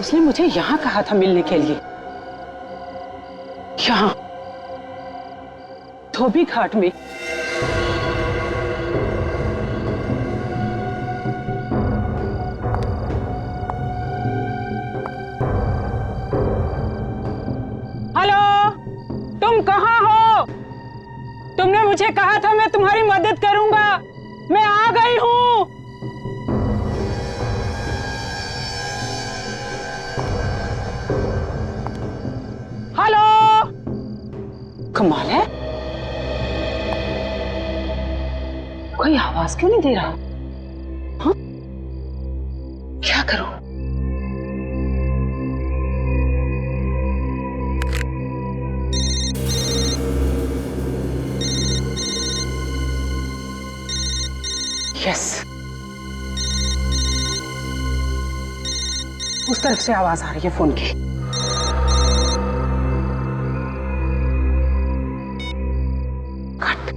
उसने मुझे यहाँ कहा था मिलने के लिए, यहाँ धोबी घाट में। हेलो, तुम कहाँ हो? तुमने मुझे कहा था मैं तुम्हारी मदद करूंगा। मैं आ गई हूँ। हेलो। कमाल है, कोई आवाज क्यों नहीं दे रहा? हाँ, क्या करूं? यस, उस तरफ से आवाज आ रही है फोन की। कट।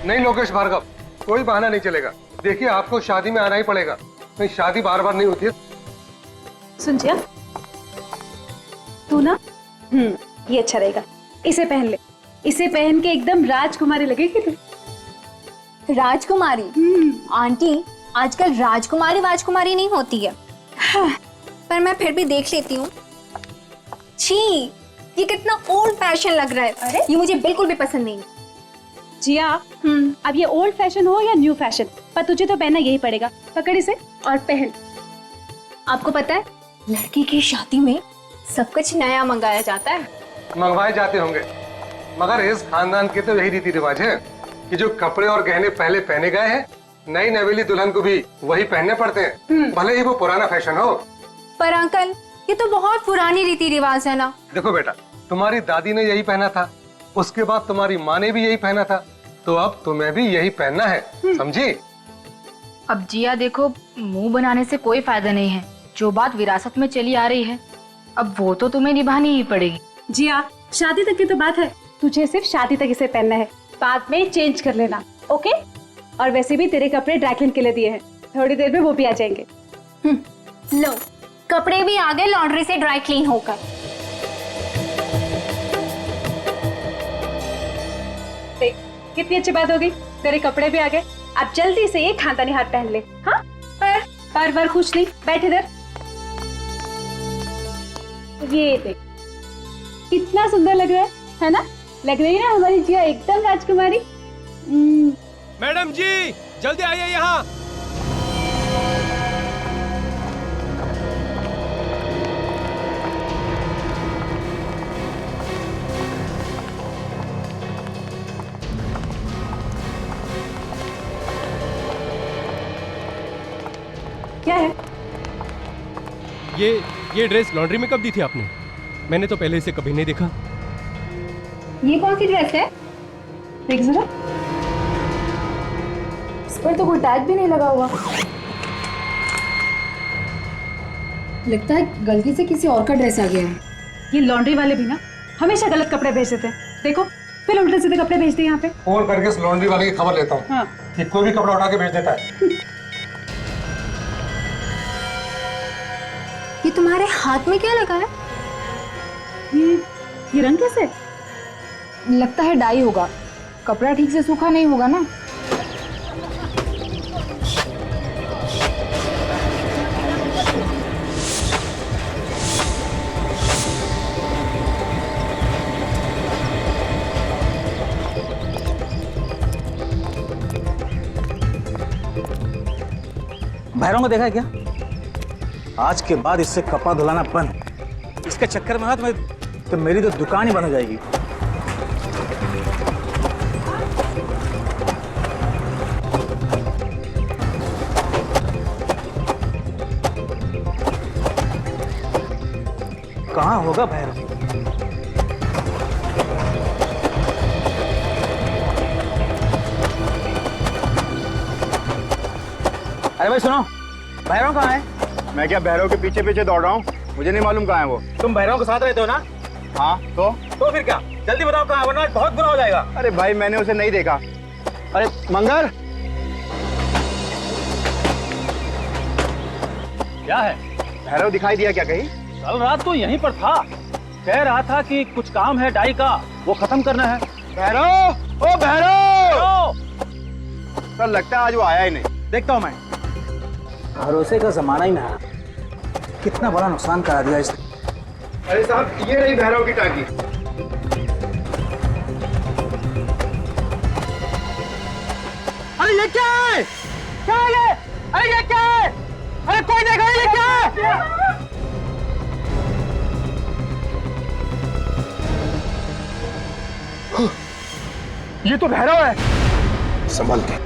नहीं लोकेश भार्गव, कोई बहाना नहीं चलेगा। देखिए आपको शादी में आना ही पड़ेगा, नहीं शादी बार बार नहीं होती है। सुन जिया, तू ना ये अच्छा रहेगा, इसे पहन ले। इसे पहन के एकदम राजकुमारी लगेगी तू। राजकुमारी? आंटी, आजकल राजकुमारी नहीं होती है। हाँ, पर मैं फिर भी देख लेती हूँ। छी, ये कितना ओल्ड फैशन लग रहा है। अरे ये मुझे बिल्कुल भी पसंद नहीं। जिया, अब ये ओल्ड फैशन हो या न्यू फैशन, पर तुझे तो पहनना यही पड़ेगा। पकड़ इसे और पहन। आपको पता है, लड़की की शादी में सब कुछ नया मंगाया जाता है। मंगवाए जाते होंगे, मगर इस खानदान के तो यही रीति रिवाज है कि जो कपड़े और गहने पहले पहने गए हैं, नई नवेली दुल्हन को भी वही पहनने पड़ते हैं, भले ही वो पुराना फैशन हो। पर अंकल, ये तो बहुत पुरानी रीति रिवाज है ना। देखो बेटा, तुम्हारी दादी ने यही पहना था, उसके बाद तुम्हारी माँ ने भी यही पहना था, तो अब तुम्हें भी यही पहनना है, समझी? अब जिया देखो, मुंह बनाने से कोई फायदा नहीं है। जो बात विरासत में चली आ रही है, अब वो तो तुम्हें निभानी ही पड़ेगी। जिया, शादी तक की तो बात है, तुझे सिर्फ शादी तक इसे पहनना है, बाद में चेंज कर लेना, ओके? और वैसे भी तेरे कपड़े ड्राई क्लीन के लिए दिए हैं, थोड़ी देर में वो भी आ जाएंगे। लो, कपड़े भी आ गए लॉन्ड्री से ड्राई क्लीन होकर। देख, कितनी अच्छी बात होगी, तेरे कपड़े भी आ गए। अब जल्दी से ये खानदानी हार पहन ले। हाँ, पर कुछ नहीं, बैठ इधर। ये देख, कितना सुंदर लग रहा है ना? लग रही है ना हमारी जिया एकदम राजकुमारी। मैडम जी, जल्दी आइए यहाँ। क्या है? ये ड्रेस लॉन्ड्री में कब दी थी आपने? मैंने तो पहले इसे कभी नहीं देखा। ये कौन सी ड्रेस है? देख जरा, इस पर तो कोई टैग भी नहीं लगा हुआ। लगता है गलती से किसी और का ड्रेस आ गया है। ये लॉन्ड्री वाले भी ना हमेशा गलत कपड़े भेज देते हैं। देखो, फिर उल्टे सीधे कपड़े भेजते हैं यहाँ पे। फोन करके इस लॉन्ड्री वाले की खबर लेता हूँ। हाँ, कि कोई भी कपड़ा उठा के भेज देता है। ये तुम्हारे हाथ में क्या लगा है? ये रंग कैसे? लगता है डाई होगा, कपड़ा ठीक से सूखा नहीं होगा ना। भैरव को देखा है क्या? आज के बाद इससे कपड़ा धुलाना बंद। इसके चक्कर में ना तो मेरी तो दुकान ही बंद हो जाएगी। कहाँ होगा भैरव? अरे भाई सुनो, भैरव कहाँ है? मैं क्या भैरव के पीछे पीछे दौड़ रहा हूँ? मुझे नहीं मालूम कहाँ है वो। तुम भैरव के साथ रहते हो ना? हाँ तो फिर क्या? जल्दी बताओ कहाँ है, वरना बहुत बुरा हो जाएगा। अरे भाई मैंने उसे नहीं देखा। अरे मंगर, क्या है? भैरव दिखाई दिया क्या कहीं? कल रात तो यहीं पर था, कह रहा था कि कुछ काम है डाई का, वो खत्म करना है। भैरव, ओ भैरव! सर लगता है आज वो आया ही नहीं। देखता हूँ मैं। भरोसे का जमाना ही ना, कितना बड़ा नुकसान करा दिया इसने। अरे साहब ये रही भैरव की टांकी। अरे ये क्या है? क्या है ये? अरे ये क्या है? अरे कोई देखो ये क्या है? ये तो भैरव है। संभल के।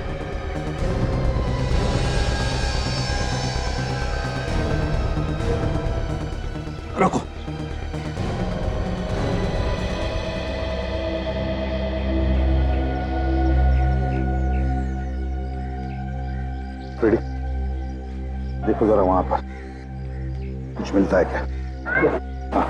रुको। रेडी? देखो जरा वहां पर कुछ मिलता है क्या? हाँ।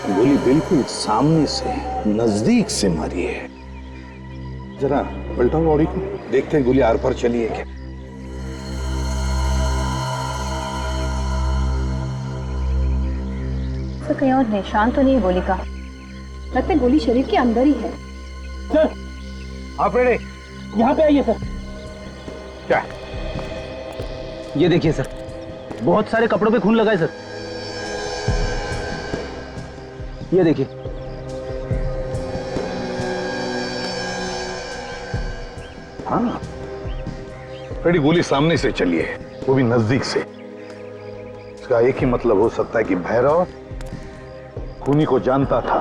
गोली बिल्कुल सामने से नजदीक से मारी है। जरा पलटाओ बॉडी को, देखते हैं गोली आर पार चली है क्या। तो कहीं और निशान तो नहीं है गोली का, लगता है गोली शरीर के अंदर ही है। सर, आप रेडी? यहाँ पे आइए सर। क्या? ये देखिए सर, बहुत सारे कपड़ों पे खून लगा है सर। ये देखिए। हाँ, रेडी गोली सामने से चली है, वो भी नजदीक से। इसका एक ही मतलब हो सकता है कि भैरव खूनी को जानता था।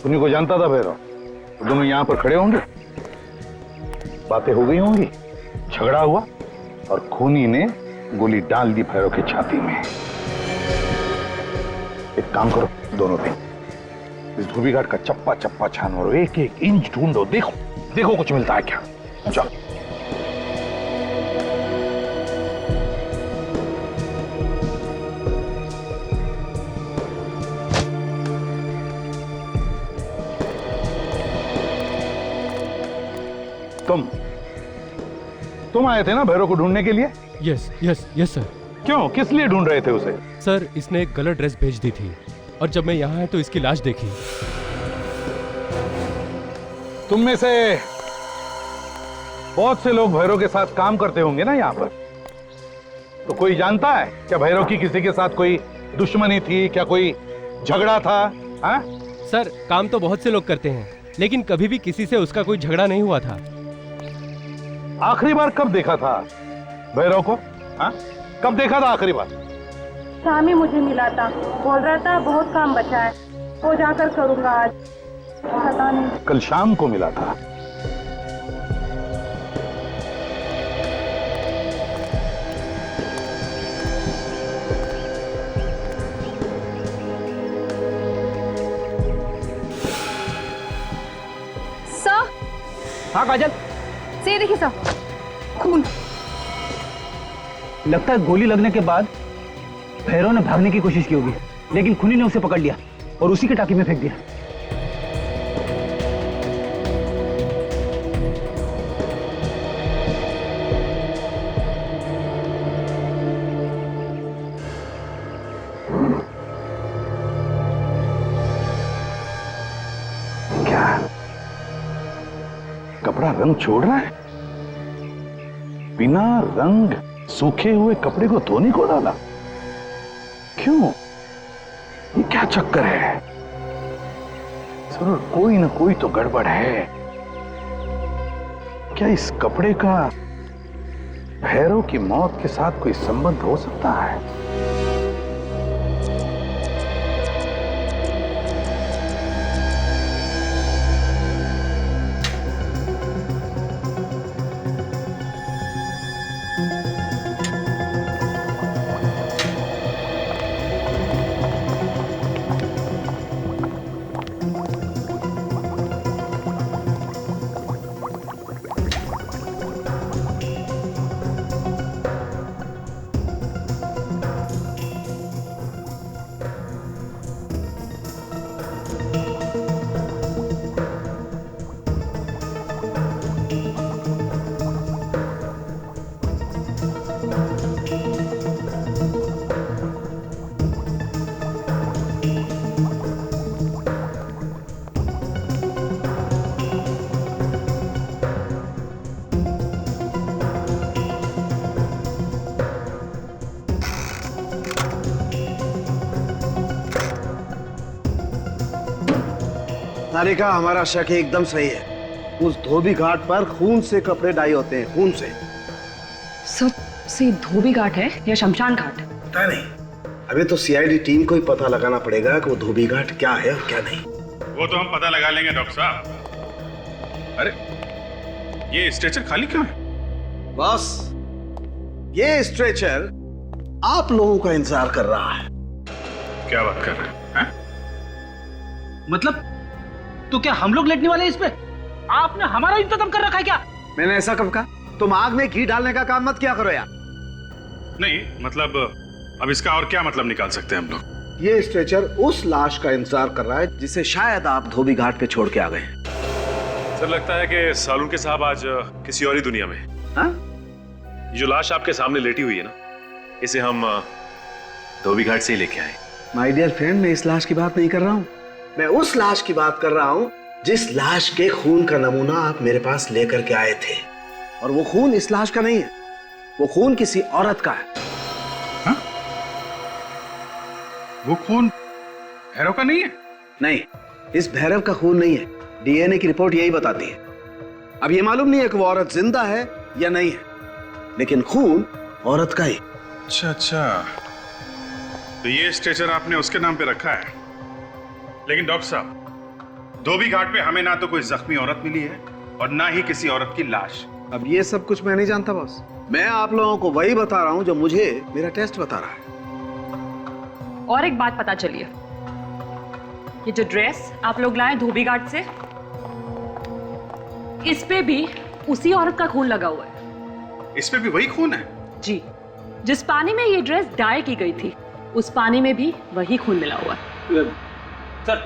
खूनी को जानता था भैरव, तो दोनों यहां पर खड़े होंगे, बातें हो गई होंगी, झगड़ा हुआ और खूनी ने गोली डाल दी भैरव की छाती में। एक काम करो दोनों पे, इस धोबी घाट का चप्पा चप्पा छान मारो, एक एक इंच ढूंढो, देखो देखो कुछ मिलता है क्या। चलो। तुम आए थे ना भैरव को ढूंढने के लिए? Yes yes yes sir. क्यों, किस लिए ढूंढ रहे थे उसे? सर इसने एक गलत ड्रेस भेज दी थी और जब मैं यहाँ आया तो इसकी लाश देखी। तुम में से बहुत से लोग भैरव के साथ काम करते होंगे ना यहाँ पर, तो कोई जानता है क्या भैरव की किसी के साथ कोई दुश्मनी थी, क्या कोई झगड़ा था? हाँ? सर काम तो बहुत से लोग करते हैं, लेकिन कभी भी किसी से उसका कोई झगड़ा नहीं हुआ था। आखिरी बार कब देखा था भैरव को? हाँ? कब देखा था आखिरी बार? शाम ही मुझे मिला था, बोल रहा था बहुत काम बचा है, वो जाकर करूंगा आज। पता नहीं। कल शाम को मिला था। सर, हाँ काजल, से देखिए सर, खून। लगता है गोली लगने के बाद भैरव ने भागने की कोशिश की होगी, लेकिन खूनी ने उसे पकड़ लिया और उसी के टाकी में फेंक दिया। क्या कपड़ा रंग छोड़ रहा है? बिना रंग सूखे हुए कपड़े को धोने को डाला? क्यों? ये क्या चक्कर है? जरूर कोई ना कोई तो गड़बड़ है। क्या इस कपड़े का भैरव की मौत के साथ कोई संबंध हो सकता है? तारिका, हमारा शक एकदम सही है। उस धोबी घाट पर खून से कपड़े डाई होते हैं, खून से। सर, से धोबी घाट है या शमशान घाट? पता नहीं, अभी तो सीआईडी टीम को ही पता लगाना पड़ेगा कि वो धोबी घाट क्या है और क्या नहीं। वो तो हम पता लगा लेंगे डॉक्टर साहब। अरे ये स्ट्रेचर खाली क्यों है? बॉस, ये स्ट्रेचर आप लोगों का इंतजार कर रहा है। क्या बात कर रहे हैं? मतलब तो क्या हम लोग लेटने वाले हैं इस पे? आपने हमारा इंतजाम कर रखा है क्या? मैंने ऐसा कब कहा? तुम आग में घी डालने का काम मत किया करो यार। नहीं मतलब अब इसका और क्या मतलब निकाल सकते हैं हम लोग? ये स्ट्रेचर उस लाश का इंतजार कर रहा है जिसे शायद आप धोबी घाट पे छोड़ के आ गए। सर लगता है कि सालून के साहब आज किसी और ही दुनिया में। हाँ? ये जो लाश आपके सामने लेटी हुई है ना, इसे हम धोबी घाट से ही लेके आए। माय डियर फ्रेंड, मैं इस लाश की बात नहीं कर रहा हूँ, मैं उस लाश की बात कर रहा हूँ जिस लाश के खून का नमूना आप मेरे पास लेकर के आए थे। और वो खून इस लाश का नहीं है, वो खून किसी औरत का है। हाँ? वो खून भैरव का नहीं है? नहीं, इस भैरव का खून नहीं है। डीएनए की रिपोर्ट यही बताती है। अब ये मालूम नहीं है कि वो औरत जिंदा है या नहीं है, लेकिन खून औरत का ही। अच्छा अच्छा, तो ये स्ट्रेचर आपने उसके नाम पे रखा है। लेकिन डॉक्टर साहब, धोबी घाट पे हमें ना तो कोई जख्मी औरत मिली है और ना ही किसी औरत की लाश। अब ये सब कुछ मैं नहीं जानता बॉस, मैं आप लोगों को वही बता रहा हूं जो मुझे मेरा टेस्ट बता रहा है। और एक बात पता चली है, ये जो ड्रेस आप लोग लाए धोबी घाट से, इस पे भी उसी औरत का खून लगा हुआ है। इस पे भी वही खून है? जी, जिस पानी में ये ड्रेस डाई की गई थी उस पानी में भी वही खून मिला हुआ है। सर,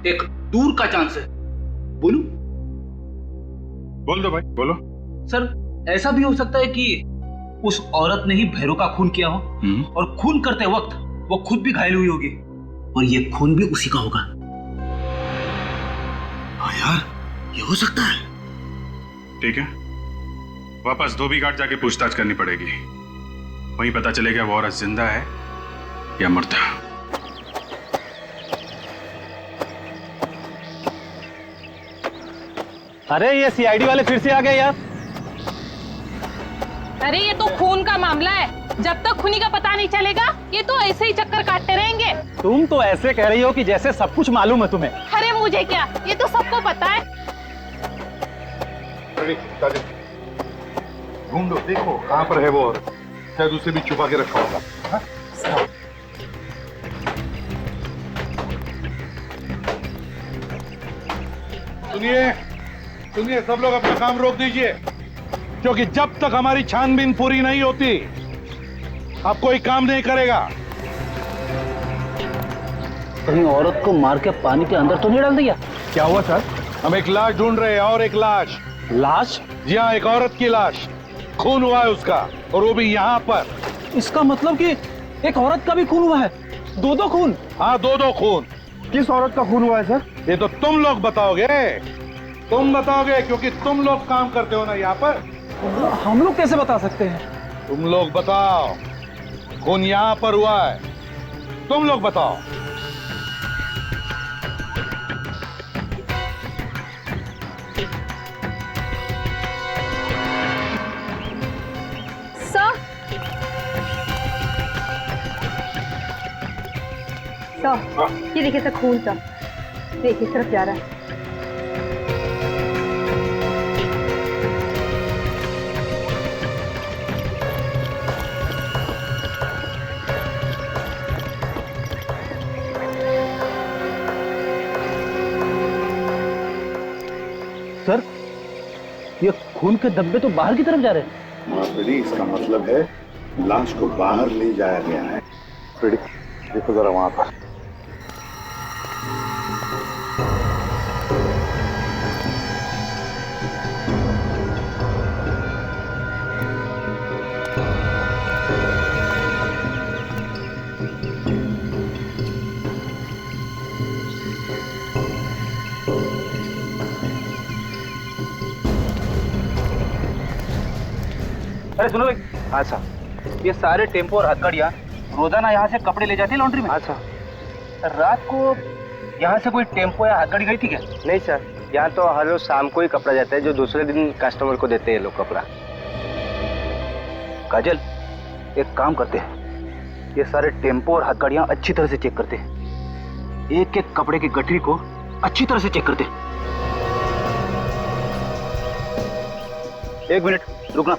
एक दूर का चांस है, बोलूं? बोल दो भाई, बोलो। सर, ऐसा भी हो सकता है कि उस औरत ने ही भैरव का खून किया हो और खून करते वक्त वो खुद भी घायल हुई होगी और ये खून भी उसी का होगा। हाँ यार, ये हो सकता है। ठीक है, वापस धोबी घाट जाके पूछताछ करनी पड़ेगी, वहीं पता चलेगा वो औरत जिंदा है या मरता। अरे ये सीआईडी वाले फिर से आ गए यार। अरे ये तो खून का मामला है, जब तक खूनी का पता नहीं चलेगा ये तो ऐसे ही चक्कर काटते रहेंगे। तुम तो ऐसे कह रही हो कि जैसे सब कुछ मालूम है तुम्हें। अरे मुझे क्या, ये तो सबको पता है। ढूंढो, देखो कहाँ पर है वो औरत, शायद उसे भी छुपा के रखा होगा। हाँ? सुनिए सुनिए, सब लोग अपना काम रोक दीजिए, क्योंकि जब तक हमारी छानबीन पूरी नहीं होती अब कोई काम नहीं करेगा। कहीं औरत को मार के पानी के अंदर तो नहीं डाल दिया? क्या हुआ सर? हम एक लाश ढूंढ रहे हैं, और एक लाश। लाश? जी हाँ, एक औरत की लाश, खून हुआ है उसका, और वो भी यहाँ पर। इसका मतलब कि एक औरत का भी खून हुआ है? दो खून? हाँ, दो खून। किस औरत का खून हुआ है सर? ये तो तुम लोग बताओगे, तुम बताओगे, क्योंकि तुम लोग काम करते हो ना यहाँ पर। हम लोग कैसे बता सकते हैं? तुम लोग बताओ, खून यहाँ पर हुआ है, तुम लोग बताओ। ये देखिए सर, खून सा देखिए तरफ जा रहा है। सर, ये खून के धब्बे तो बाहर की तरफ जा रहे हैं। हाँ फ्रेडी, इसका मतलब है लाश को बाहर ले जाया गया है। फ्रेडी देखो जरा वहां पर। अरे सुनो भाई। अच्छा, ये सारे टेम्पो और हथकड़ियाँ रोजाना यहाँ से कपड़े ले जाती है लॉन्ड्री में। अच्छा, रात को यहाँ से कोई टेम्पो या हाथगाड़ी गई थी क्या? नहीं सर, यहाँ तो हर रोज शाम को ही कपड़ा जाता है, जो दूसरे दिन कस्टमर को देते हैं लोग कपड़ा। काजल, एक काम करते हैं, ये सारे टेम्पो और हाथगाड़ियाँ अच्छी तरह से चेक करते हैं, एक एक कपड़े की गठरी को अच्छी तरह से चेक करते हैं। 1 मिनट रुकना।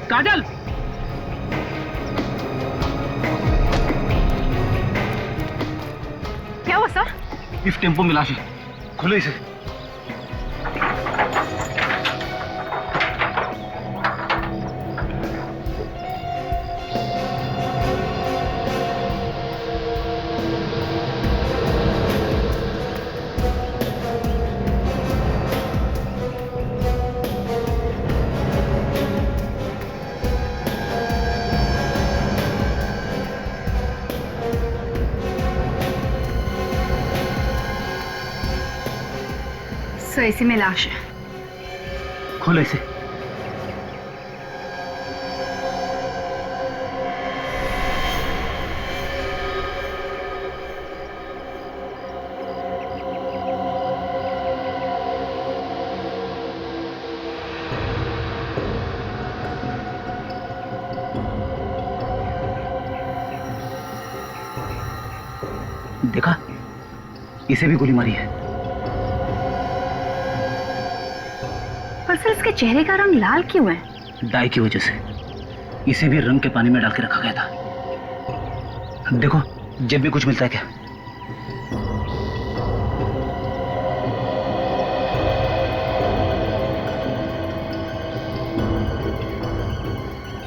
काजल, क्या हुआ सर? इस टेम्पो में लाश है, खुलो इसे। सर, इसी में लाश है। खोलो इसे। देखा, इसे भी गोली मारी है। पर सर, इसके चेहरे का रंग लाल क्यों है? डाई की वजह से। इसे भी रंग के पानी में डाल के रखा गया था। देखो, जेब में कुछ मिलता है क्या?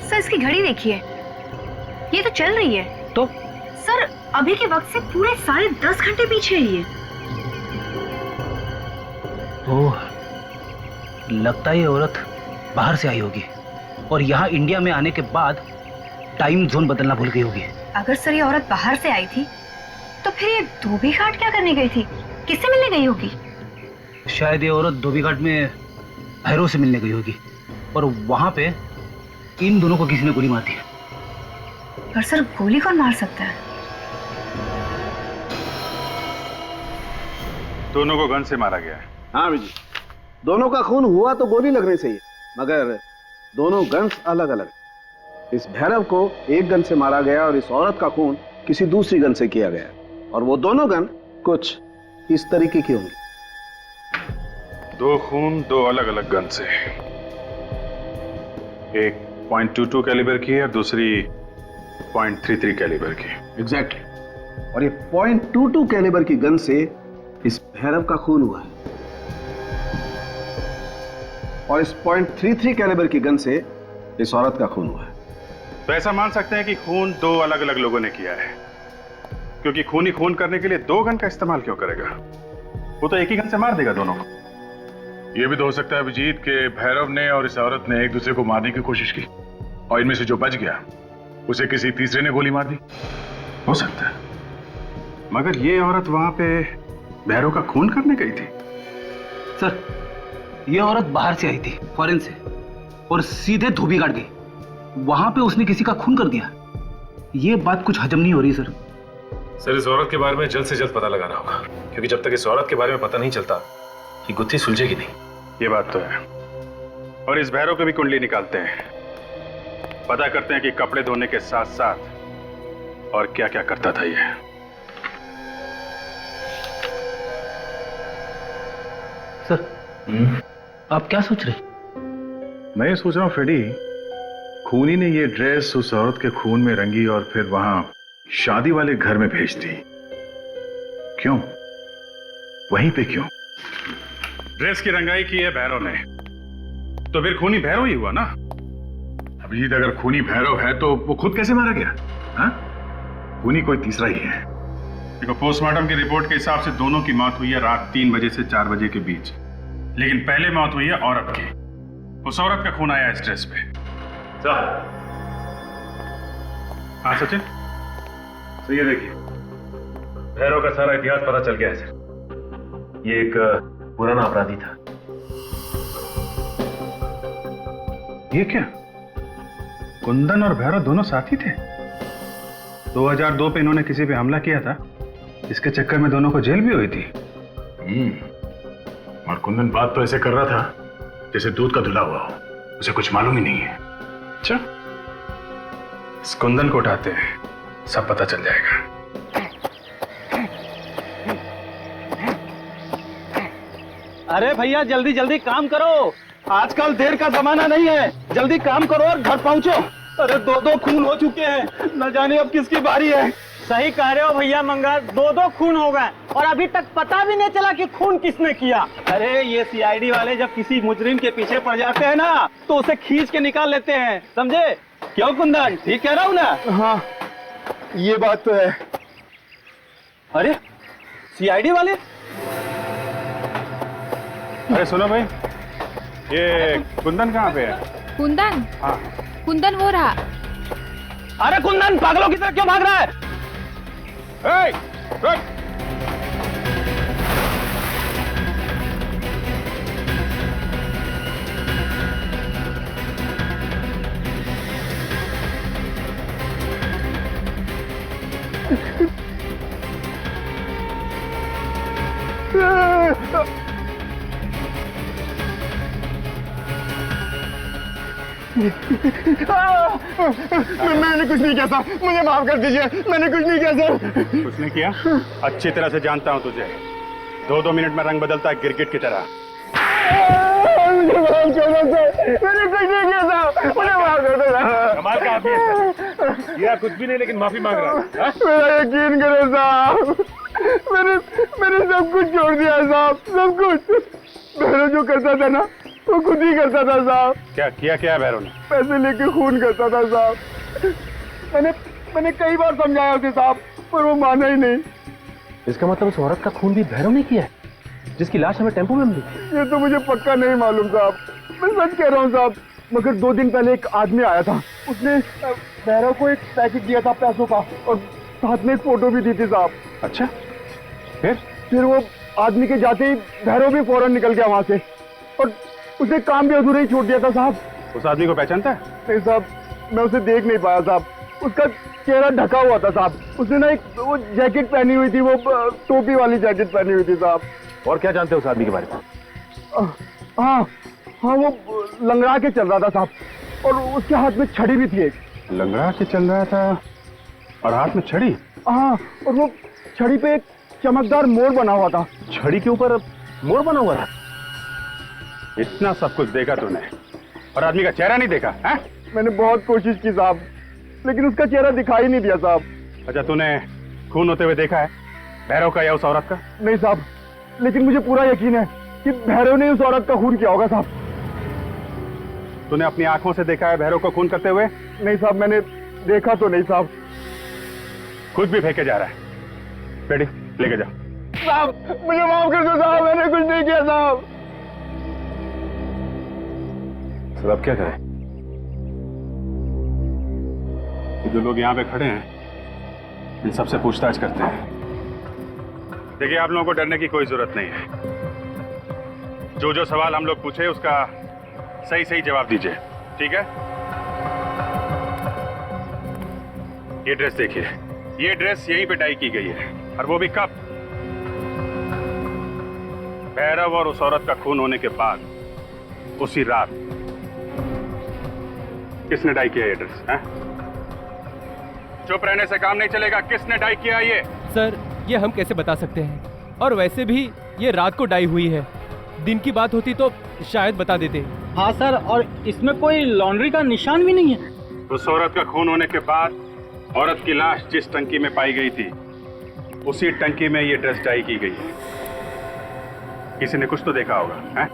सर, इसकी घड़ी देखिए, ये तो चल रही है। तो सर, अभी के वक्त से पूरे 10.5 घंटे पीछे है ये। ओह, लगता है ये औरत बाहर से आई होगी और यहाँ इंडिया में आने के बाद टाइम जोन बदलना भूल गई होगी। अगर सर ये औरत बाहर से आई थी तो फिर ये धोबी घाट क्या करने गई थी? किससे मिलने गई होगी? शायद ये औरत धोबी घाट में भैरव से मिलने गई होगी और वहां पे इन दोनों को किसी ने गोली मार दी। पर सर, गोली कौन मार सकता है? दोनों को गन से मारा गया है। हाँ जी, दोनों का खून हुआ तो गोली लगने से ही, मगर दोनों गन्स अलग अलग। इस भैरव को एक गन से मारा गया और इस औरत का खून किसी दूसरी गन से किया गया, और वो दोनों गन कुछ इस तरीके की होंगी। 2 खून 2 अलग अलग गन से, एक .22 कैलिबर की है और दूसरी .33 कैलिबर की। एग्जैक्टली। और ये .22 कैलिबर की गन से इस भैरव का खून हुआ है और इस .33 कैलिबर की गन से इस औरत का खून हुआ है। तो ऐसा मान सकते हैं कि खून 2 अलग अलग लोगों ने किया है, क्योंकि खून ही खून करने के लिए 2 गन का इस्तेमाल क्यों करेगा? वो तो एक ही गन से मार देगा दोनों को। ये भी तो हो सकता है अभिजीत के भैरव ने और इस औरत ने एक दूसरे को मारने की कोशिश की और इनमें से जो बच गया उसे किसी तीसरे ने गोली मार दी। हो सकता है, मगर ये औरत वहां पे भैरव का खून करने गई थी। सर, ये औरत बाहर से आई थी, फॉरेन से, और सीधे धोबी घाट गई। वहां पे उसने किसी का खून कर दिया। ये बात कुछ हजम नहीं हो रही सर। सर, इस औरत के बारे में जल्द से जल्द पता लगाना होगा, क्योंकि जब तक इस औरत के बारे में पता नहीं चलता ये गुत्थी सुलझेगी नहीं। ये बात तो है। और इस भैरव की भी कुंडली निकालते हैं, पता करते हैं कि कपड़े धोने के साथ साथ और क्या क्या करता था ये। सर आप क्या सोच रहे? मैं ये सोच रहा हूँ फ्रेडी, खूनी ने ये ड्रेस उस औरत के खून में रंगी और फिर वहां शादी वाले घर में भेज दी। क्यों? वहीं पे क्यों? ड्रेस की रंगाई की है भैरव ने, तो फिर खूनी भैरव ही हुआ ना। अभिजीत, अगर खूनी भैरव है तो वो खुद कैसे मारा गया? हाँ? खूनी कोई तीसरा ही है। देखो, पोस्टमार्टम की रिपोर्ट के हिसाब से दोनों की मौत हुई है रात 3 बजे से 4 बजे के बीच, लेकिन पहले मौत हुई है औरत की। उस औरत का खून आया इस ड्रेस पे। हाँ सचिन, तो ये देखिए, भैरव का सारा इतिहास पता चल गया है सर। ये एक पुराना अपराधी था। ये क्या? कुंदन और भैरव दोनों साथी थे? 2002 पे इन्होंने किसी पे हमला किया था, इसके चक्कर में दोनों को जेल भी हुई थी। और कुंदन बात तो ऐसे कर रहा था जैसे दूध का धुला हुआ हो, उसे कुछ मालूम ही नहीं है। अच्छा, इस कुंदन को उठाते हैं, सब पता चल जाएगा। अरे भैया जल्दी जल्दी काम करो, आजकल देर का जमाना नहीं है, जल्दी काम करो और घर पहुंचो। अरे 2 खून हो चुके हैं, न जाने अब किसकी बारी है। सही कह रहे हो भैया मंगल, 2 खून हो गए और अभी तक पता भी नहीं चला कि खून किसने किया। अरे ये सीआईडी वाले जब किसी मुजरिम के पीछे पड़ जाते हैं ना तो उसे खींच के निकाल लेते हैं, समझे? क्यों कुंदन, ठीक कह रहा हूँ ना? हाँ ये बात तो है। अरे सीआईडी वाले? अरे सुनो भाई, ये कुंदन कहाँ पे है? कुंदन? हाँ कुंदन हो रहा। अरे कुंदन पागलों की तरह क्यों भाग रहा है? रुक। मैंने कुछ नहीं किया सर, मुझे माफ कर दीजिए, मैंने कुछ नहीं किया सर। कुछ नहीं किया? अच्छी तरह से जानता हूं तुझे, 2-2 मिनट में रंग बदलता है गिरगिट की तरह। मुझे माफ कर दो सर, मैंने कुछ नहीं किया सर, मुझे माफ कर दो सर। कमाल का आदमी है सर, किया कुछ भी नहीं लेकिन माफी मांग रहा है। मेरा यकीन करो साहब, मैंने सब कुछ छोड़ दिया साहब, सब कुछ। भैरव जो करता था ना वो खुद ही करता था साहब। क्या है भैरव ने? पैसे लेके खून करता था साहब। मैंने कई बार समझाया उसे साहब, पर वो माना ही नहीं। इसका मतलब उस औरत का खून भी भैरव ने किया है, जिसकी लाश हमें टेम्पो में मिली? ये तो मुझे पक्का नहीं मालूम साहब, मैं सच कह रहा हूँ साहब। मगर 2 दिन पहले एक आदमी आया था, उसने भैरव को एक पैकेट दिया था पैसों का और साथ में एक फोटो भी दी थी साहब। अच्छा, फिर वो आदमी के जाते ही भैरव भी फौरन निकल गया वहां से और उसने काम भी अधूरा ही छोड़ दिया था साहब। उस आदमी को पहचानता है? नहीं साहब, मैं उसे देख नहीं पाया साहब, उसका चेहरा ढका हुआ था साहब। उसने ना एक वो जैकेट पहनी हुई थी, वो टोपी वाली जैकेट पहनी हुई थी साहब। और क्या जानते हो उस आदमी के बारे में? हाँ, वो लंगड़ा के चल रहा था साहब और उसके हाथ में छड़ी भी थी एक। लंगड़ा के चल रहा था और हाथ में छड़ी? हाँ, और वो छड़ी पे एक चमकदार मोर बना हुआ था। छड़ी के ऊपर मोर बना हुआ था? इतना सब कुछ देखा तूने और आदमी का चेहरा नहीं देखा है? मैंने बहुत कोशिश की साहब, लेकिन उसका चेहरा दिखाई नहीं दिया साहब। अच्छा, तूने खून होते हुए देखा है भैरव का या उस औरत का? नहीं साहब, लेकिन मुझे पूरा यकीन है कि भैरव ने उस औरत का खून किया होगा साहब। तूने अपनी आंखों से देखा है भैरव को खून करते हुए? नहीं साहब, मैंने देखा तो नहीं साहब। कुछ भी फेंके जा रहा है। रेडी, लेके जा। साहब मुझे माफ कर दो साहब, मैंने कुछ नहीं किया साहब। सर अब क्या करें? जो लोग यहाँ पे खड़े हैं इन सबसे पूछताछ करते हैं। देखिए, आप लोगों को डरने की कोई जरूरत नहीं है। जो सवाल हम लोग पूछे उसका सही जवाब दीजिए, ठीक है? ये ड्रेस देखिए, ये ड्रेस यहीं पे डाई की गई है, और वो भी कब? भैरव और उस औरत का खून होने के बाद, उसी रात किसने डाई किया ये ड्रेस? हैं? चुप रहने से काम नहीं चलेगा। किसने डाई किया ये? सर ये हम कैसे बता सकते हैं, और वैसे भी ये रात को डाई हुई है, दिन की बात होती तो शायद बता देते। हाँ सर, और इसमें कोई लॉन्ड्री का निशान भी नहीं है। उस औरत का खून होने के बाद औरत की लाश जिस टंकी में पाई गई थी, उसी टंकी में ये ड्रेस डाई की गई है। किसी ने कुछ तो देखा होगा, हैं?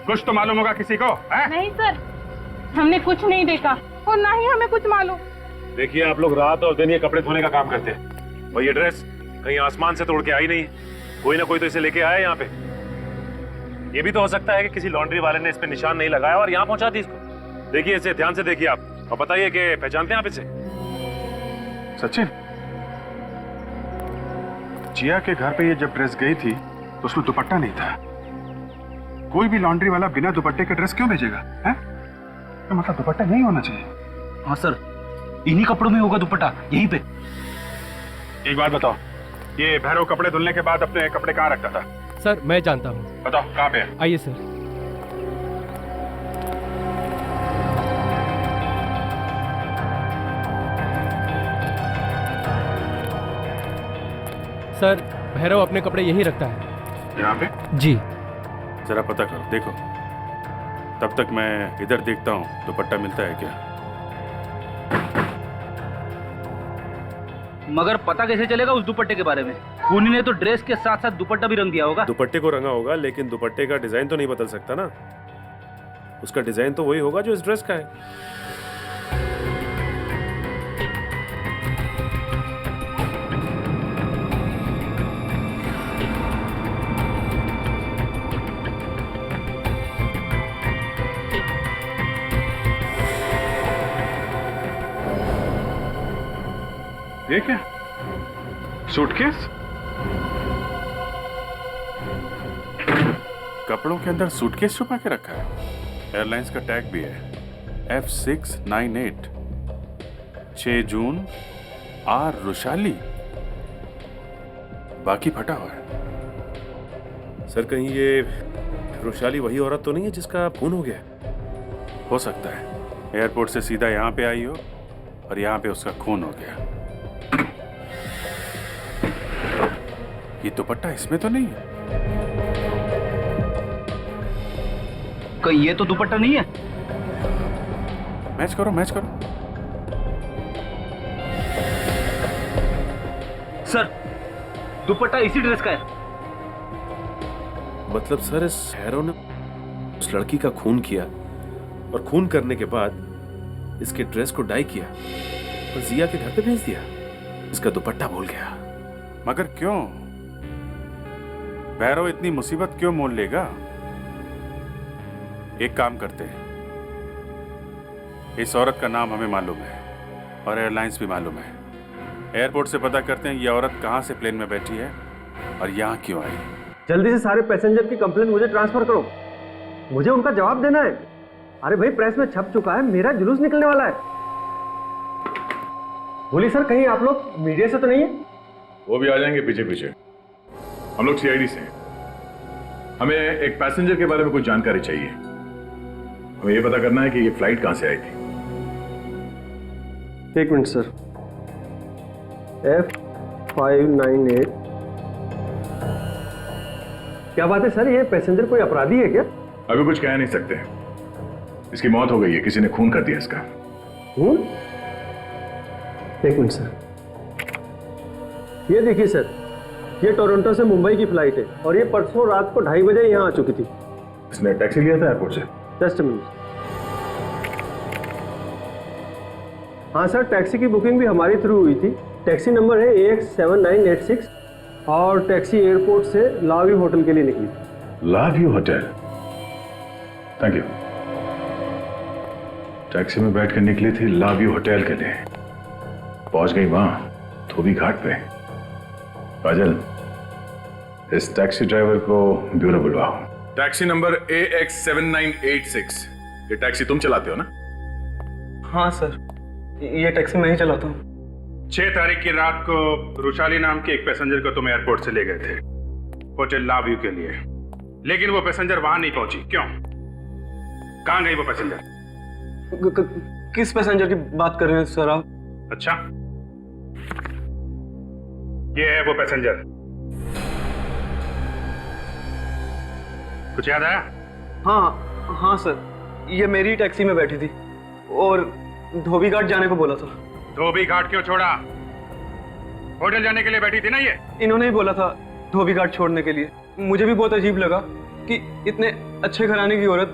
कुछ तो मालूम होगा किसी को, हैं? नहीं सर, हमने कुछ नहीं देखा और ना ही हमें कुछ मालूम। देखिए आप लोग रात और दिन ये कपड़े धोने का काम करते हैं, और ये ड्रेस कहीं आसमान से तोड़ के आई नहीं, कोई ना कोई तो इसे लेके आया यहाँ पे। ये भी तो हो सकता है कि किसी लॉन्ड्री वाले ने इस पे निशान नहीं लगाया और यहाँ पहुंचा दी इसको। देखिए इसे ध्यान से देखिए आप, और बताइए कि पहचानते हैं आप इसे? सचिन, जिया के घर पे ये जब ड्रेस गई थी तो उसमें दुपट्टा नहीं था। कोई भी लॉन्ड्री वाला बिना दुपट्टे के ड्रेस क्यों भेजेगा, हैं? तो मतलब दुपट्टा नहीं होना चाहिए। हाँ सर, इन्हीं कपड़ों में होगा दुपट्टा, यहीं पे। एक बात बताओ, ये भैरव कपड़े धुलने के बाद अपने कपड़े कहाँ रखता था? सर मैं जानता हूँ। बताओ कहाँ पे है? आइए सर। सर भैरव अपने कपड़े यहीं रखता है। यहाँ पे? जी। जरा पता करो, देखो। तब तक मैं इधर देखता हूँ दुपट्टा मिलता है क्या। मगर पता कैसे चलेगा उस दुपट्टे के बारे में? खूनी ने तो ड्रेस के साथ साथ दुपट्टा भी रंग दिया होगा। दुपट्टे को रंगा होगा, लेकिन दुपट्टे का डिजाइन तो नहीं बदल सकता ना। उसका डिजाइन तो वही होगा जो इस ड्रेस का है। ये क्या? सूटकेस? कपड़ों के अंदर सूटकेस छुपा के रखा है। एयरलाइंस का टैग भी है, F698, 6 जून, आर रुशाली। बाकी फटा हुआ है। सर कहीं ये रुशाली वही औरत तो नहीं है जिसका खून हो गया? हो सकता है एयरपोर्ट से सीधा यहाँ पे आई हो और यहाँ पे उसका खून हो गया। ये दुपट्टा इसमें तो नहीं है? कहीं ये तो दुपट्टा नहीं है? मैच करो, मैच करो। सर दुपट्टा इसी ड्रेस का है। मतलब सर इस हैरो ने उस लड़की का खून किया, और खून करने के बाद इसके ड्रेस को डाई किया और जिया के घर पे भेज दिया। इसका दुपट्टा भूल गया। मगर क्यों? भैरव इतनी मुसीबत क्यों मोल लेगा? एक काम करते हैं, इस औरत का नाम हमें मालूम है और एयरलाइंस भी मालूम है। एयरपोर्ट से पता करते हैं ये औरत कहाँ से प्लेन में बैठी है और यहाँ क्यों आई। जल्दी से सारे पैसेंजर की कंप्लेंट मुझे ट्रांसफर करो, मुझे उनका जवाब देना है। अरे भाई प्रेस में छप चुका है, मेरा जुलूस निकलने वाला है। बोलिए सर, कहीं आप लोग मीडिया से तो नहीं है? वो भी आ जाएंगे पीछे पीछे। हम लोग सीआईडी से हैं। हमें एक पैसेंजर के बारे में कुछ जानकारी चाहिए। हमें ये पता करना है कि ये फ्लाइट कहां से आई थी। एक मिनट सर। F598। क्या बात है सर, ये पैसेंजर कोई अपराधी है क्या? अभी कुछ कह नहीं सकते। इसकी मौत हो गई है, किसी ने खून कर दिया इसका। खून? एक मिनट सर, ये देखिए सर, ये टोरंटो से मुंबई की फ्लाइट है और ये परसों रात को 2:30 बजे यहाँ आ चुकी थी। इसने टैक्सी लिया था एयरपोर्ट से? Just a minute. हाँ सर, टैक्सी की बुकिंग भी हमारी थ्रू हुई थी। टैक्सी नंबर है AX7986 और टैक्सी एयरपोर्ट से लाव्यू होटल के लिए निकली। लाव्यू होटल? Thank you. टैक्सी में बैठ कर निकली थी लाव्यू होटल के लिए, पहुंच गई वहां धोबी घाट पे। काजल, इस टैक्सी ड्राइवर को ब्यूरो बुलवाओ। Taxi number AX7986। ये टैक्सी तुम चलाते हो ना? हाँ सर, ये टैक्सी मैं ही चलाता हूँ। 6 तारीख की रात को रुशाली नाम के एक पैसेंजर को तुम एयरपोर्ट से ले गए थे होटल लाव्यू के लिए, लेकिन वो पैसेंजर वहां नहीं पहुंची। क्यों? कहां गई वो पैसेंजर? किस पैसेंजर की बात कर रहे हैं सर आप? अच्छा, ये है वो पैसेंजर। कुछ याद आया? हाँ सर, ये मेरी टैक्सी में बैठी थी और धोबी घाट जाने को बोला था। धोबी घाट क्यों छोड़ा? होटल जाने के लिए बैठी थी ना ये? इन्होंने ही बोला था धोबी घाट छोड़ने के लिए। मुझे भी बहुत अजीब लगा कि इतने अच्छे घराने की औरत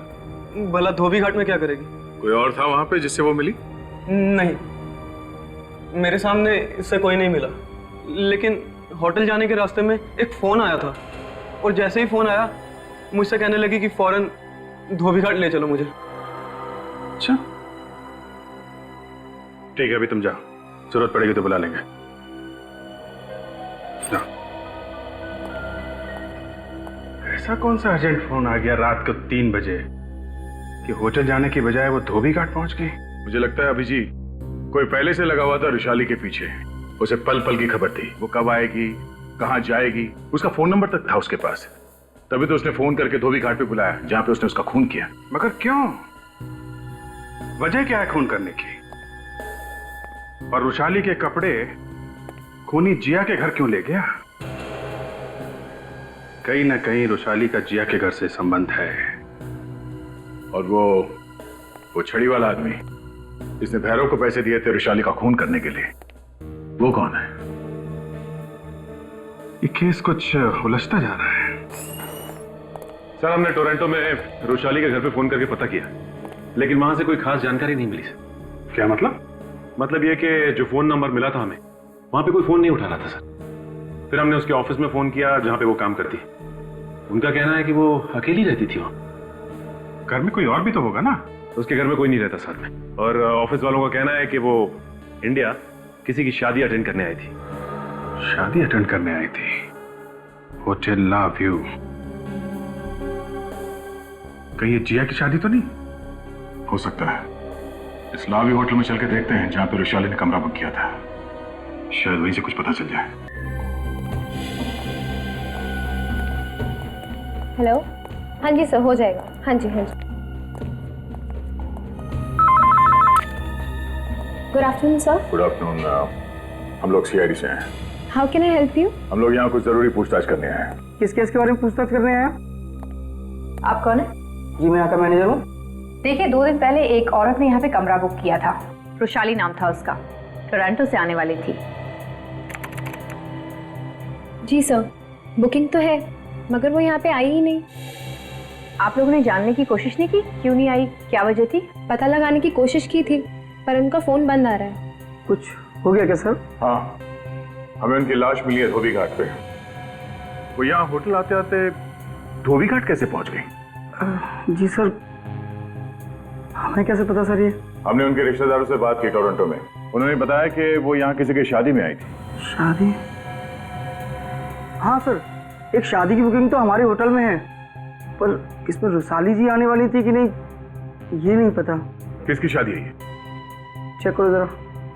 भला धोबी घाट में क्या करेगी। कोई और था वहां पे जिससे वो मिली? नहीं, मेरे सामने इससे कोई नहीं मिला, लेकिन होटल जाने के रास्ते में एक फोन आया था और जैसे ही फोन आया मुझसे कहने लगी कि फौरन धोबी घाट ले चलो मुझे। अच्छा ठीक है, अभी तुम जाओ, जरूरत पड़ेगी तो बुला लेंगे। जाओ। ऐसा कौन सा अर्जेंट फोन आ गया रात को 3 बजे कि होटल जाने की बजाय वो धोबी घाट पहुंच गई? मुझे लगता है अभी कोई पहले से लगा हुआ था रुशाली के पीछे। उसे पल पल की खबर थी, वो कब आएगी, कहां जाएगी, उसका फोन नंबर तक था उसके पास। तभी तो उसने फोन करके धोबी घाट पे बुलाया जहां पे उसने उसका खून किया। मगर क्यों? वजह क्या है खून करने की? और रुशाली के कपड़े खूनी जिया के घर क्यों ले गया? कहीं ना कहीं रुशाली का जिया के घर से संबंध है। और वो छड़ी वाला आदमी जिसने भैरव को पैसे दिए थे रुशाली का खून करने के लिए, वो कौन है? ये केस कुछ उलझता जा रहा है। सर, हमने टोरंटो में रुशाली के घर पे फोन करके पता किया, लेकिन वहां से कोई खास जानकारी नहीं मिली सर। क्या मतलब? मतलब ये कि जो फोन नंबर मिला था हमें, वहां पे कोई फोन नहीं उठा रहा था सर। फिर हमने उसके ऑफिस में फोन किया जहां पे वो काम करती है। उनका कहना है कि वो अकेली रहती थी वहां। घर में कोई और भी तो होगा ना? उसके घर में कोई नहीं रहता साथ में। और ऑफिस वालों का कहना है कि वो इंडिया किसी की शादी अटेंड करने आई थी। शादी अटेंड करने आई थी? होटल ला व्यू। कहीं ये जिया की शादी तो नहीं? हो सकता है। इस ला व्यू होटल में चल के देखते हैं जहां पे रुशाली ने कमरा बुक किया था। शायद वहीं से कुछ पता चल जाए। हेलो, हाँ जी सर, हो जाएगा। हाँ जी हाँ जी। Good afternoon sir. Good afternoon. हम लोग सीआईडी से हैं। How can I help you? हम लोग यहाँ कुछ जरूरी पूछताछ करने आए हैं। किस केस के बारे में पूछताछ करने आए? आप कौन है? जी, मैं यहाँ का मैनेजर हूँ। देखिए, 2 दिन पहले एक औरत ने यहाँ पे कमरा बुक किया था। रुशाली नाम था उसका, टोरंटो से आने वाली थी। जी सर, बुकिंग तो है, मगर वो यहाँ पे आई ही नहीं। आप लोगों ने जानने की कोशिश नहीं की क्यों नहीं आई, क्या वजह थी? पता लगाने की कोशिश की थी पर उनका फोन बंद आ रहा है। कुछ हो गया क्या सर? हाँ, हमें उनकी लाश मिली है धोबी घाट पे। वो यहाँ होटल आते आते धोबी घाट कैसे पहुंच गई? जी सर, हमें कैसे पता सर? ये हमने उनके रिश्तेदारों से बात की टोरंटो में। उन्होंने बताया कि वो यहाँ किसी की शादी में आई थी। शादी? हाँ सर, एक शादी की बुकिंग तो हमारे होटल में है, पर इसमें रुशाली जी आने वाली थी कि नहीं ये नहीं पता। किसकी शादी है ये? चेक करो जरा।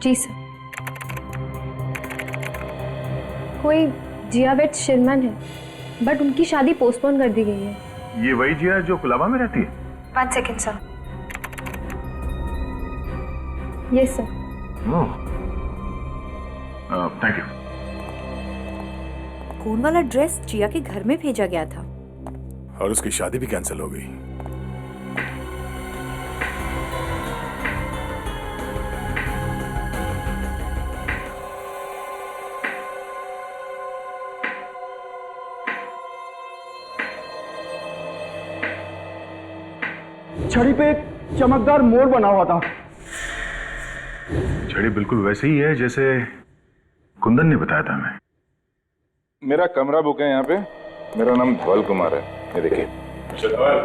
जी सर, कोई जिया वेट शिरमन है, बट उनकी शादी पोस्टपोन कर दी गई है। ये वही जिया जो कुलाबा में रहती है? 1 second sir. Yes sir. Thank you. खून वाला ड्रेस जिया के घर में भेजा गया था और उसकी शादी भी कैंसिल हो गई। छड़ी पे एक चमकदार मोड़ बना हुआ था। छड़ी बिल्कुल वैसे ही है जैसे कुंदन ने बताया था हमें। मेरा कमरा बुक है यहाँ पे। मेरा नाम धवल कुमार है। ये देखिए। धवल,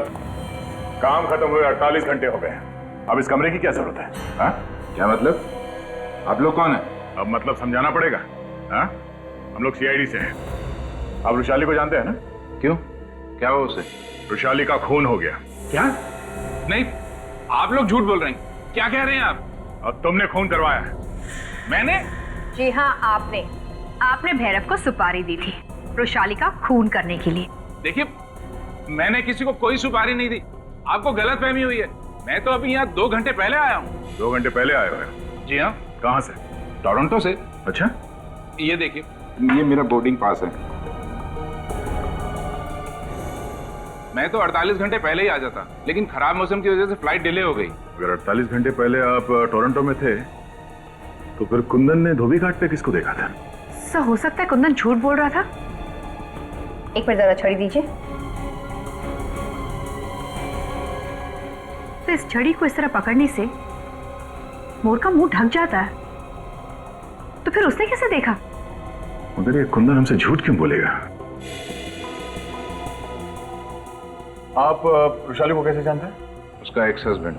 काम खत्म हुए 48 घंटे हो गए। अब इस कमरे की क्या जरूरत है? हाँ? क्या मतलब? आप लोग कौन है? अब मतलब समझाना पड़ेगा। हाँ? हम लोग सीआईडी से हैं। आप रुशाली को जानते हैं ना? क्यों? क्या हुआ उसे? रुशाली का खून हो गया। क्या? नहीं, आप लोग झूठ बोल रहे हैं। क्या कह रहे हैं आप? और तुमने खून करवाया है? मैंने? जी हाँ, आपने भैरव को सुपारी दी थी रुशाली का खून करने के लिए। देखिए, मैंने किसी को कोई सुपारी नहीं दी। आपको गलतफहमी हुई है। मैं तो अभी यहाँ 2 घंटे पहले आया हूँ। 2 घंटे पहले आए हो? जी हाँ। कहाँ से? टोरंटो से। अच्छा, ये देखिए, ये मेरा बोर्डिंग पास है। मैं तो 48 घंटे पहले ही आ जाता, लेकिन खराब मौसम की वजह से फ्लाइट डिले हो गई। अगर 48 घंटे पहले आप टोरंटो में थे, तो फिर कुंदन ने धोबी घाट पे किसको देखा था? सर हो सकता है कुंदन झूठ बोल रहा था। एक मिनट जरा छड़ी दीजिए। तो इस छड़ी को इस तरह पकड़ने से मोर का मुंह ढक जाता है, तो फिर उसने कैसे देखा? मगर ये कुंदन हमसे झूठ क्यों बोलेगा? आप रोशाली को कैसे जानते हैं? उसका एक्स हस्बैंड।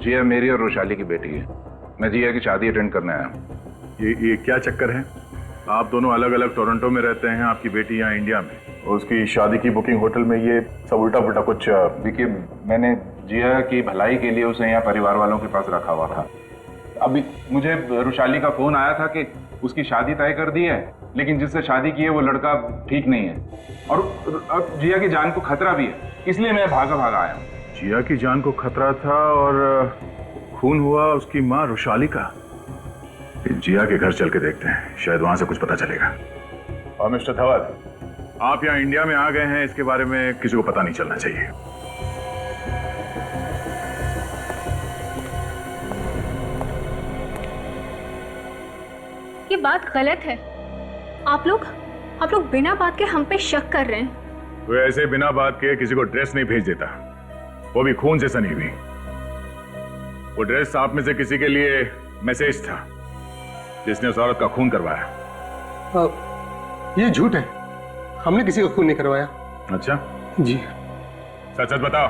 जिया मेरी और रोशाली की बेटी है। मैं जिया की शादी अटेंड करने आया हूँ। ये क्या चक्कर है? आप दोनों अलग अलग टोरंटो में रहते हैं, आपकी बेटी यहाँ इंडिया में, और उसकी शादी की बुकिंग होटल में, ये सब उल्टा पुल्टा कुछ। देखिए, मैंने जिया की भलाई के लिए उसे यहाँ परिवार वालों के पास रखा हुआ था। अभी मुझे रोशाली का फोन आया था कि उसकी शादी तय कर दी है, लेकिन जिससे शादी की है वो लड़का ठीक नहीं है, और अब जिया की जान को खतरा भी है, इसलिए मैं भागा भागा आया हूँ। जिया की जान को खतरा था और खून हुआ उसकी माँ रोशाली का। जिया के घर चल के देखते हैं, शायद वहां से कुछ पता चलेगा। और मिस्टर धवल, आप यहाँ इंडिया में आ गए हैं, इसके बारे में किसी को पता नहीं चलना चाहिए। ये बात गलत है। आप लोग बिना बात के हम पे शक कर रहे हैं। तो ऐसे बिना बात के किसी को ड्रेस नहीं भेज देता, वो भी खून से सनी हुई। वो ड्रेस आप में से किसी के लिए मैसेज था, जिसने उस औरत का खून करवाया। ये झूठ है, हमने किसी का खून नहीं करवाया। अच्छा जी। सच सच बताओ,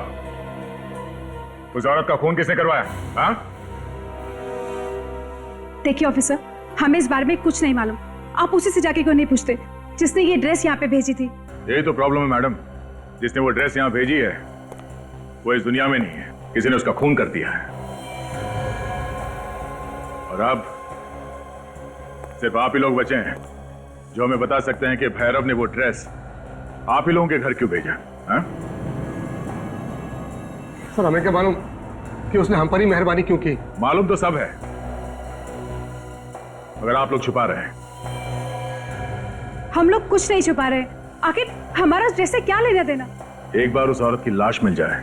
उस औरत का खून किसने करवाया? हाँ? देखिए ऑफिसर, हमें इस बारे में कुछ नहीं मालूम। आप उसी से जाके क्यों नहीं पूछते जिसने ये ड्रेस यहाँ पे भेजी थी? यही तो प्रॉब्लम है मैडम, जिसने वो ड्रेस यहाँ भेजी है वो इस दुनिया में नहीं है, किसी ने उसका खून कर दिया है। और अब सिर्फ आप ही लोग बचे हैं जो हमें बता सकते हैं कि भैरव ने वो ड्रेस आप ही लोगों के घर क्यों भेजा। हाँ? सर हमें क्या मालूम कि उसने हम पर ही मेहरबानी क्यों की? मालूम तो सब है, मगर आप लोग छुपा रहे हैं। हम लोग कुछ नहीं छुपा रहे, आखिर हमारा ड्रेस से क्या लेना देना? एक बार उस औरत की लाश मिल जाए,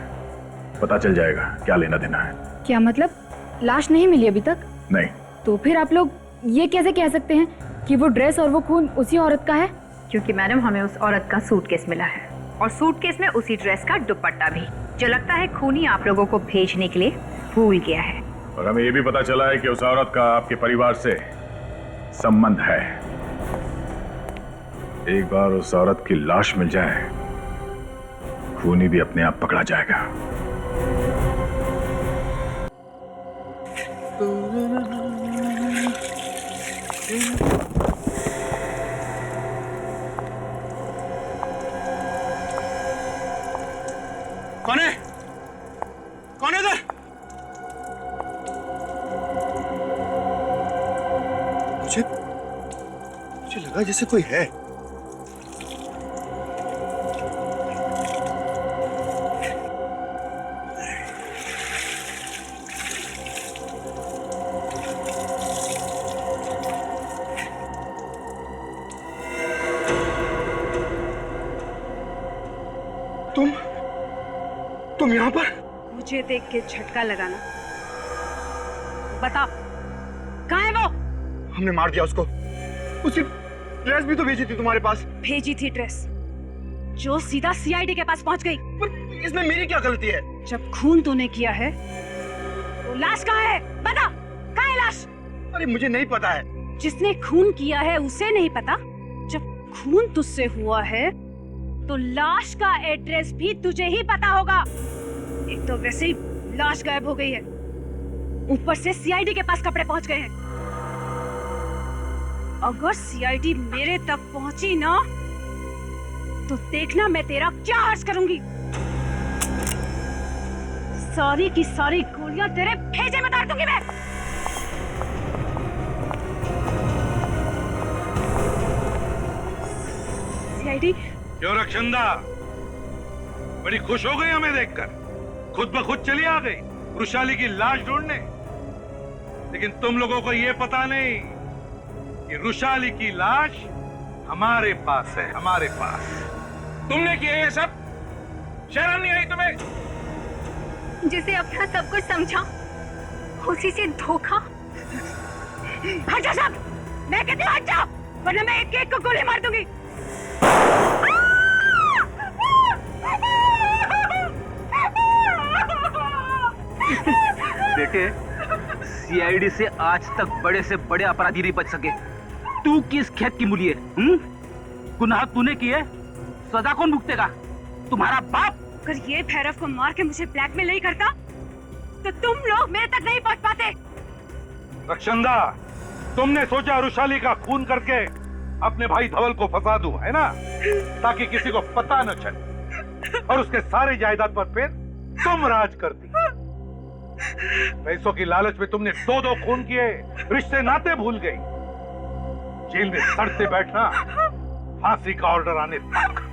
पता चल जाएगा क्या लेना देना है। क्या मतलब, लाश नहीं मिली अभी तक? नहीं। तो फिर आप लोग ये कैसे कह सकते हैं कि वो ड्रेस और वो खून उसी औरत का है? क्योंकि मैडम हमें उस औरत का सूटकेस मिला है, और सूटकेस में उसी ड्रेस का दुपट्टा भी, जो लगता है खूनी आप लोगों को भेजने के लिए भूल गया है। और हमें ये भी पता चला है कि उस औरत का आपके परिवार से संबंध है। एक बार उस औरत की लाश मिल जाए, खूनी भी अपने आप पकड़ा जाएगा। कौन है? कौन है इधर? मुझे लगा जैसे कोई है। तुम यहाँ पर? मुझे देख के झटका लगाना। बता, कहाँ है वो? हमने मार दिया उसको। उसकी ड्रेस भी तो भेजी थी तुम्हारे पास। भेजी थी ड्रेस, जो सीधा सीआईडी के पास पहुंच गई। पर इसमें मेरी क्या गलती है? जब खून तूने किया है तो लाश कहाँ है? बता, कहाँ है लाश? अरे मुझे नहीं पता है। जिसने खून किया है उसे नहीं पता? जब खून तुझसे हुआ है तो लाश का एड्रेस भी तुझे ही पता होगा। एक तो वैसे ही लाश गायब हो गई है, ऊपर से सीआईडी के पास कपड़े पहुंच गए हैं। अगर सीआईडी मेरे तक पहुंची ना तो देखना मैं तेरा क्या हर्ष करूंगी। सारी की सारी गोलियां तेरे भेजे में डाल दूंगी मैं। सीआईडी। क्यों रक्षंदा, बड़ी खुश हो गई हमें देखकर? खुद ब खुद चली आ गई? वृषाली की लाश ढूंढने, लेकिन तुम लोगों को यह पता नहीं कि वृषाली की लाश हमारे पास है, हमारे पास। तुमने किया ये सब? शर्म नहीं आई तुम्हें? जिसे अपना सब कुछ समझा उसी से धोखा। हट जाओ सब, मैं कहती हूँ हट जाओ, वरना मैं एक एक को गोली मार दूंगी। बेटे, सीआईडी से आज तक बड़े से बड़े अपराधी नहीं बच सके। तू किस खेत की मूली है? गुनाह तूने किए, सजा कौन भुगतेगा? तुम्हारा बाप। अगर ये भैरव को मार के मुझे ब्लैकमेल नहीं करता तो तुम लोग मेरे तक नहीं पहुंच पाते। रक्षंदा, तुमने सोचा वृषाली का खून करके अपने भाई धवल को फंसा दूं, है ना? ताकि किसी को पता न चले और उसके सारे जायदाद पर फिर तुम राज करती। पैसों की लालच में तुमने 2-2 खून किए, रिश्ते नाते भूल गई। जेल में सड़ते बैठना, फांसी का ऑर्डर आने तक।